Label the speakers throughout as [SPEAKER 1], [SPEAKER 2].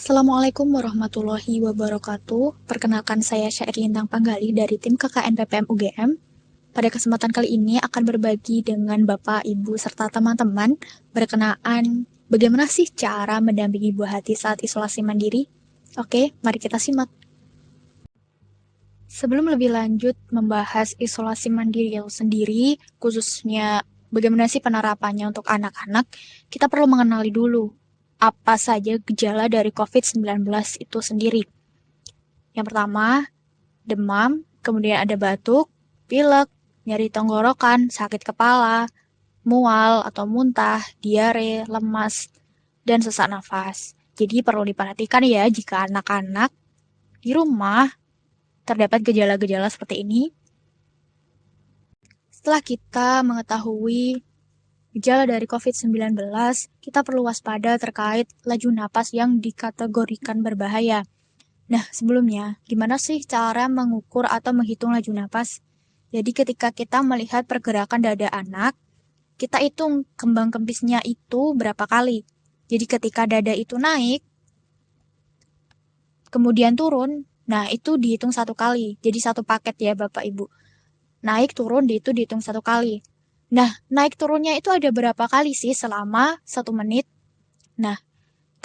[SPEAKER 1] Assalamualaikum warahmatullahi wabarakatuh. Perkenalkan saya Syair Lintang Panggali dari tim KKN PPM UGM. Pada kesempatan kali ini akan berbagi dengan Bapak, Ibu, serta teman-teman berkenaan bagaimana sih cara mendampingi buah hati saat isolasi mandiri. Oke, mari kita simak. Sebelum lebih lanjut membahas isolasi mandiri itu sendiri, khususnya bagaimana sih penerapannya untuk anak-anak, kita perlu mengenali dulu apa saja gejala dari COVID-19 itu sendiri. Yang pertama, demam, kemudian ada batuk, pilek, nyeri tenggorokan, sakit kepala, mual atau muntah, diare, lemas, dan sesak nafas. Jadi perlu diperhatikan ya jika anak-anak di rumah terdapat gejala-gejala seperti ini. Setelah kita mengetahui gejala dari COVID-19, kita perlu waspada terkait laju napas yang dikategorikan berbahaya. Nah, sebelumnya, gimana sih cara mengukur atau menghitung laju napas? Jadi ketika kita melihat pergerakan dada anak, kita hitung kembang kempisnya itu berapa kali. Jadi ketika dada itu naik, kemudian turun, nah itu dihitung satu kali. Jadi satu paket ya Bapak Ibu. Naik turun itu dihitung satu kali. Nah, naik turunnya itu ada berapa kali sih selama 1 menit? Nah,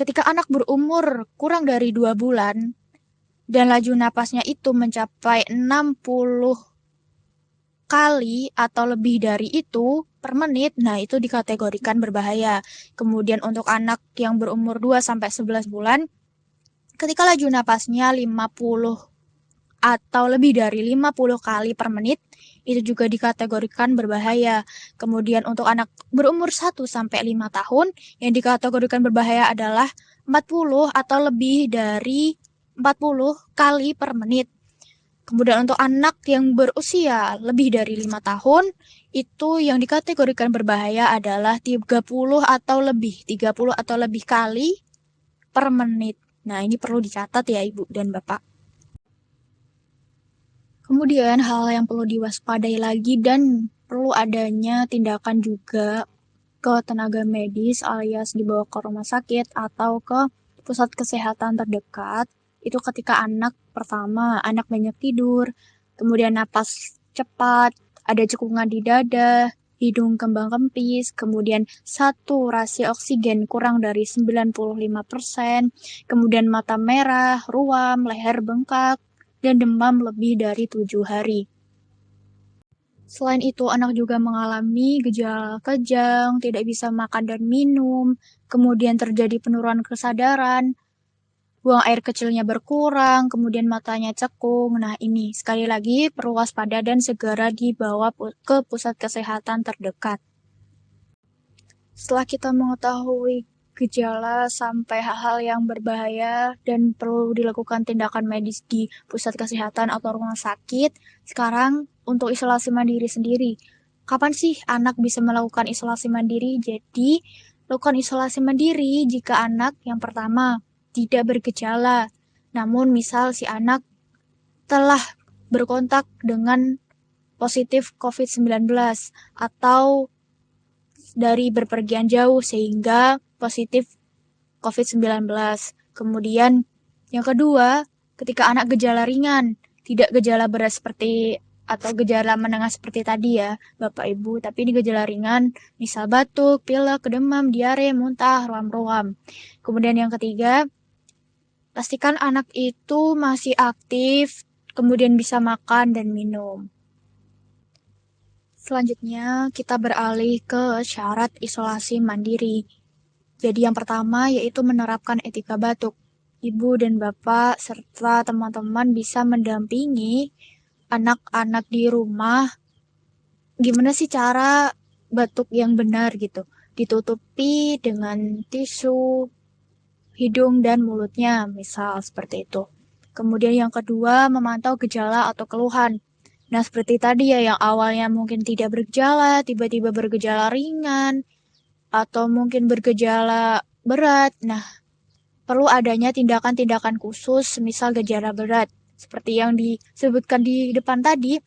[SPEAKER 1] ketika anak berumur kurang dari 2 bulan, dan laju napasnya itu mencapai 60 kali atau lebih dari itu per menit, nah itu dikategorikan berbahaya. Kemudian untuk anak yang berumur 2 sampai 11 bulan, ketika laju napasnya 50 atau lebih dari 50 kali per menit, itu juga dikategorikan berbahaya. Kemudian untuk anak berumur 1 sampai 5 tahun, yang dikategorikan berbahaya adalah 40 atau lebih dari 40 kali per menit. Kemudian untuk anak yang berusia lebih dari 5 tahun, itu yang dikategorikan berbahaya adalah 30 atau lebih kali per menit. Nah, ini perlu dicatat ya Ibu dan Bapak. Kemudian hal yang perlu diwaspadai lagi dan perlu adanya tindakan juga ke tenaga medis alias dibawa ke rumah sakit atau ke pusat kesehatan terdekat. Itu ketika anak banyak tidur, kemudian napas cepat, ada cekungan di dada, hidung kembang kempis, kemudian saturasi oksigen kurang dari 95%, kemudian mata merah, ruam, leher bengkak, dan demam lebih dari 7 hari. Selain itu, anak juga mengalami gejala kejang, tidak bisa makan dan minum, kemudian terjadi penurunan kesadaran, buang air kecilnya berkurang, kemudian matanya cekung. Nah, ini sekali lagi perlu waspada dan segera dibawa ke pusat kesehatan terdekat. Setelah kita mengetahui gejala sampai hal-hal yang berbahaya dan perlu dilakukan tindakan medis di pusat kesehatan atau rumah sakit, sekarang untuk isolasi mandiri sendiri. Kapan sih anak bisa melakukan isolasi mandiri? Jadi, lakukan isolasi mandiri jika anak yang pertama tidak bergejala. Namun misal si anak telah berkontak dengan positif COVID-19 atau dari berpergian jauh sehingga positif COVID-19. Kemudian yang kedua, ketika anak gejala ringan, tidak gejala berat seperti atau gejala menengah seperti tadi ya, Bapak Ibu, tapi ini gejala ringan, misal batuk, pilek, demam, diare, muntah, ruam-ruam. Kemudian yang ketiga, pastikan anak itu masih aktif, kemudian bisa makan dan minum. Selanjutnya, kita beralih ke syarat isolasi mandiri. Jadi yang pertama yaitu menerapkan etika batuk. Ibu dan Bapak serta teman-teman bisa mendampingi anak-anak di rumah. Gimana sih cara batuk yang benar gitu? Ditutupi dengan tisu hidung dan mulutnya, misal seperti itu. Kemudian yang kedua, memantau gejala atau keluhan. Nah, seperti tadi ya, yang awalnya mungkin tidak bergejala, tiba-tiba bergejala ringan, atau mungkin bergejala berat. Nah, perlu adanya tindakan-tindakan khusus, misal gejala berat. Seperti yang disebutkan di depan tadi,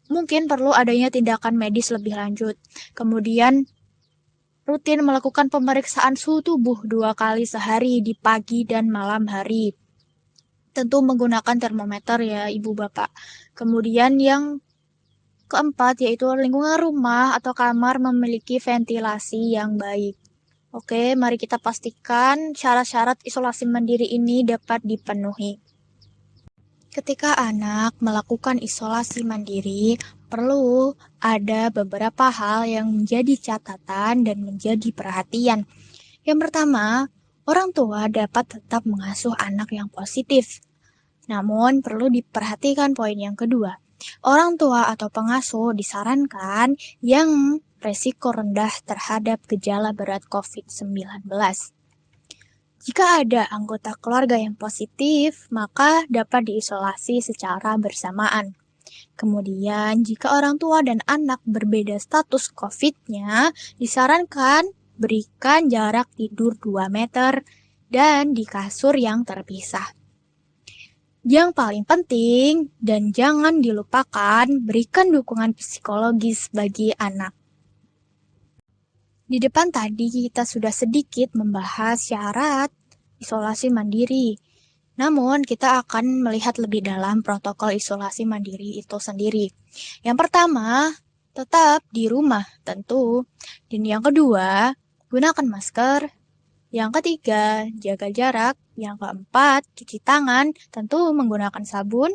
[SPEAKER 1] mungkin perlu adanya tindakan medis lebih lanjut. Kemudian, rutin melakukan pemeriksaan suhu tubuh 2 kali sehari di pagi dan malam hari. Tentu menggunakan termometer ya Ibu Bapak. Kemudian yang keempat yaitu lingkungan rumah atau kamar memiliki ventilasi yang baik. Oke, mari kita pastikan syarat-syarat isolasi mandiri ini dapat dipenuhi. Ketika anak melakukan isolasi mandiri, perlu ada beberapa hal yang menjadi catatan dan menjadi perhatian. Yang pertama, orang tua dapat tetap mengasuh anak yang positif. Namun, perlu diperhatikan poin yang kedua. Orang tua atau pengasuh disarankan yang resiko rendah terhadap gejala berat COVID-19. Jika ada anggota keluarga yang positif, maka dapat diisolasi secara bersamaan. Kemudian, jika orang tua dan anak berbeda status COVID-nya, disarankan berikan jarak tidur 2 meter dan di kasur yang terpisah. Yang paling penting dan jangan dilupakan, berikan dukungan psikologis bagi anak. Di depan tadi kita sudah sedikit membahas syarat isolasi mandiri. Namun kita akan melihat lebih dalam protokol isolasi mandiri itu sendiri. Yang pertama, tetap di rumah tentu. Dan yang kedua, gunakan masker. Yang ketiga, jaga jarak. Yang keempat, cuci tangan, tentu menggunakan sabun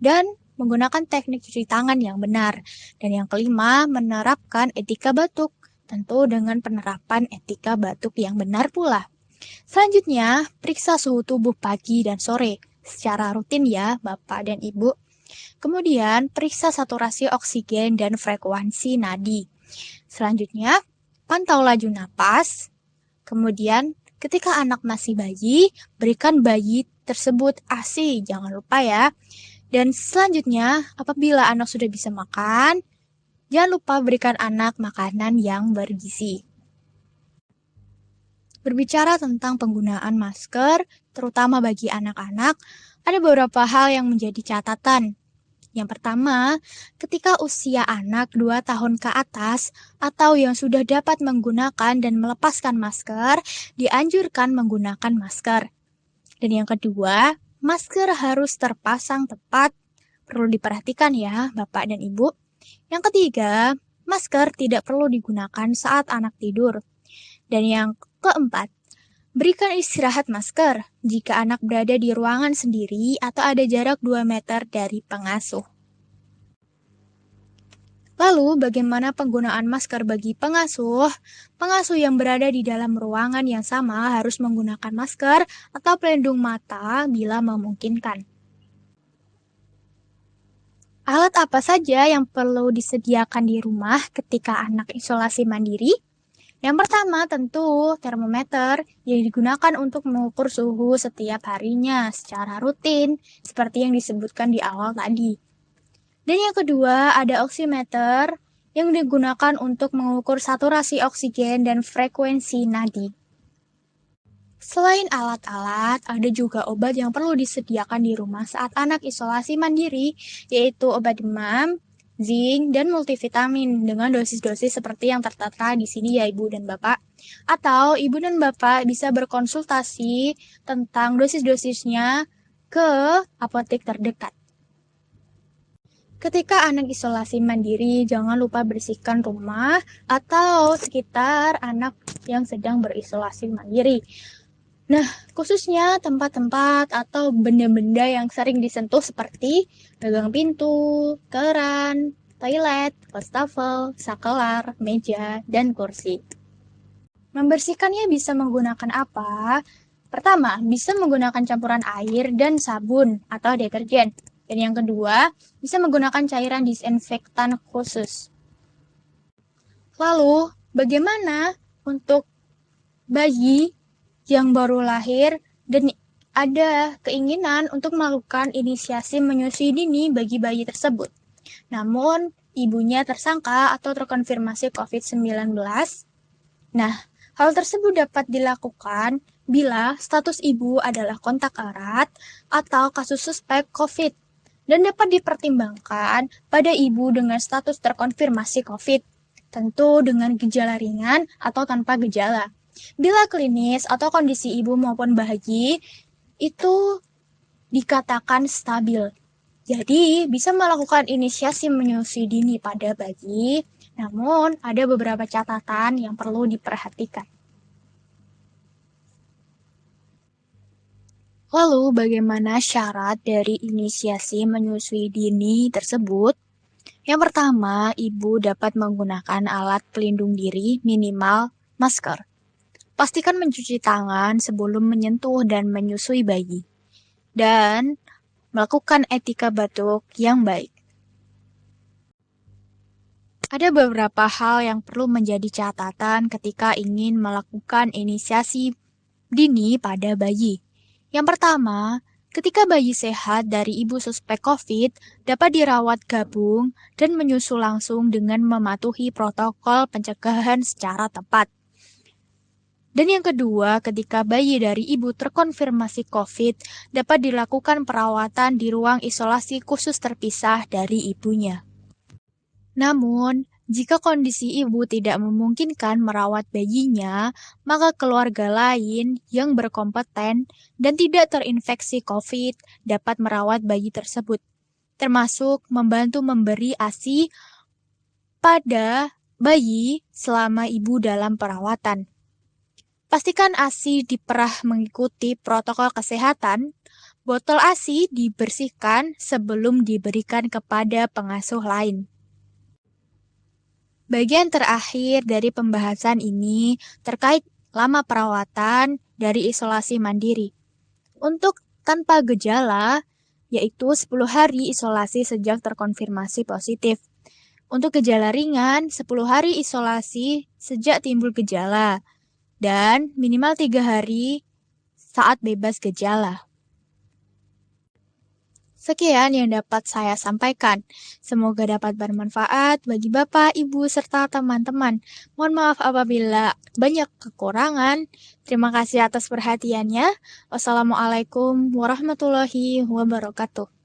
[SPEAKER 1] dan menggunakan teknik cuci tangan yang benar. Dan yang kelima, menerapkan etika batuk, tentu dengan penerapan etika batuk yang benar pula. Selanjutnya, periksa suhu tubuh pagi dan sore secara rutin ya, Bapak dan Ibu. Kemudian, periksa saturasi oksigen dan frekuensi nadi. Selanjutnya, pantau laju napas. Kemudian, ketika anak masih bayi, berikan bayi tersebut ASI, jangan lupa ya. Dan selanjutnya, apabila anak sudah bisa makan, jangan lupa berikan anak makanan yang bergizi. Berbicara tentang penggunaan masker, terutama bagi anak-anak, ada beberapa hal yang menjadi catatan. Yang pertama, ketika usia anak 2 tahun ke atas atau yang sudah dapat menggunakan dan melepaskan masker, dianjurkan menggunakan masker. Dan yang kedua, masker harus terpasang tepat. Perlu diperhatikan ya, Bapak dan Ibu. Yang ketiga, masker tidak perlu digunakan saat anak tidur. Dan yang keempat, berikan istirahat masker jika anak berada di ruangan sendiri atau ada jarak 2 meter dari pengasuh. Lalu, bagaimana penggunaan masker bagi pengasuh? Pengasuh yang berada di dalam ruangan yang sama harus menggunakan masker atau pelindung mata bila memungkinkan. Alat apa saja yang perlu disediakan di rumah ketika anak isolasi mandiri? Yang pertama tentu termometer yang digunakan untuk mengukur suhu setiap harinya secara rutin seperti yang disebutkan di awal tadi. Dan yang kedua ada oximeter yang digunakan untuk mengukur saturasi oksigen dan frekuensi nadi. Selain alat-alat, ada juga obat yang perlu disediakan di rumah saat anak isolasi mandiri, yaitu obat demam, zinc, dan multivitamin dengan dosis-dosis seperti yang tertera di sini ya Ibu dan Bapak. Atau Ibu dan Bapak bisa berkonsultasi tentang dosis-dosisnya ke apotek terdekat. Ketika anak isolasi mandiri, jangan lupa bersihkan rumah atau sekitar anak yang sedang berisolasi mandiri. Nah, khususnya tempat-tempat atau benda-benda yang sering disentuh seperti gagang pintu, keran, toilet, wastafel, sakelar, meja, dan kursi. Membersihkannya bisa menggunakan apa? Pertama, bisa menggunakan campuran air dan sabun atau deterjen. Dan yang kedua, bisa menggunakan cairan disinfektan khusus. Lalu, bagaimana untuk bayi yang baru lahir dan ada keinginan untuk melakukan inisiasi menyusui dini bagi bayi tersebut? Namun, ibunya tersangka atau terkonfirmasi COVID-19. Nah, hal tersebut dapat dilakukan bila status ibu adalah kontak erat atau kasus suspek COVID dan dapat dipertimbangkan pada ibu dengan status terkonfirmasi COVID. tentu dengan gejala ringan atau tanpa gejala. Bila klinis atau kondisi ibu maupun bayi itu dikatakan stabil. Jadi, bisa melakukan inisiasi menyusui dini pada bayi, namun ada beberapa catatan yang perlu diperhatikan. Lalu, bagaimana syarat dari inisiasi menyusui dini tersebut? Yang pertama, ibu dapat menggunakan alat pelindung diri minimal masker. Pastikan mencuci tangan sebelum menyentuh dan menyusui bayi. Dan melakukan etika batuk yang baik. Ada beberapa hal yang perlu menjadi catatan ketika ingin melakukan inisiasi dini pada bayi. Yang pertama, ketika bayi sehat dari ibu suspek COVID, dapat dirawat gabung dan menyusu langsung dengan mematuhi protokol pencegahan secara tepat. Dan yang kedua, ketika bayi dari ibu terkonfirmasi COVID, dapat dilakukan perawatan di ruang isolasi khusus terpisah dari ibunya. Namun, jika kondisi ibu tidak memungkinkan merawat bayinya, maka keluarga lain yang berkompeten dan tidak terinfeksi COVID dapat merawat bayi tersebut, termasuk membantu memberi ASI pada bayi selama ibu dalam perawatan. Pastikan ASI diperah mengikuti protokol kesehatan. Botol ASI dibersihkan sebelum diberikan kepada pengasuh lain. Bagian terakhir dari pembahasan ini terkait lama perawatan dari isolasi mandiri. Untuk tanpa gejala, yaitu 10 hari isolasi sejak terkonfirmasi positif. Untuk gejala ringan, 10 hari isolasi sejak timbul gejala. Dan minimal 3 hari saat bebas gejala. Sekian yang dapat saya sampaikan. Semoga dapat bermanfaat bagi Bapak, Ibu, serta teman-teman. Mohon maaf apabila banyak kekurangan. Terima kasih atas perhatiannya. Wassalamualaikum warahmatullahi wabarakatuh.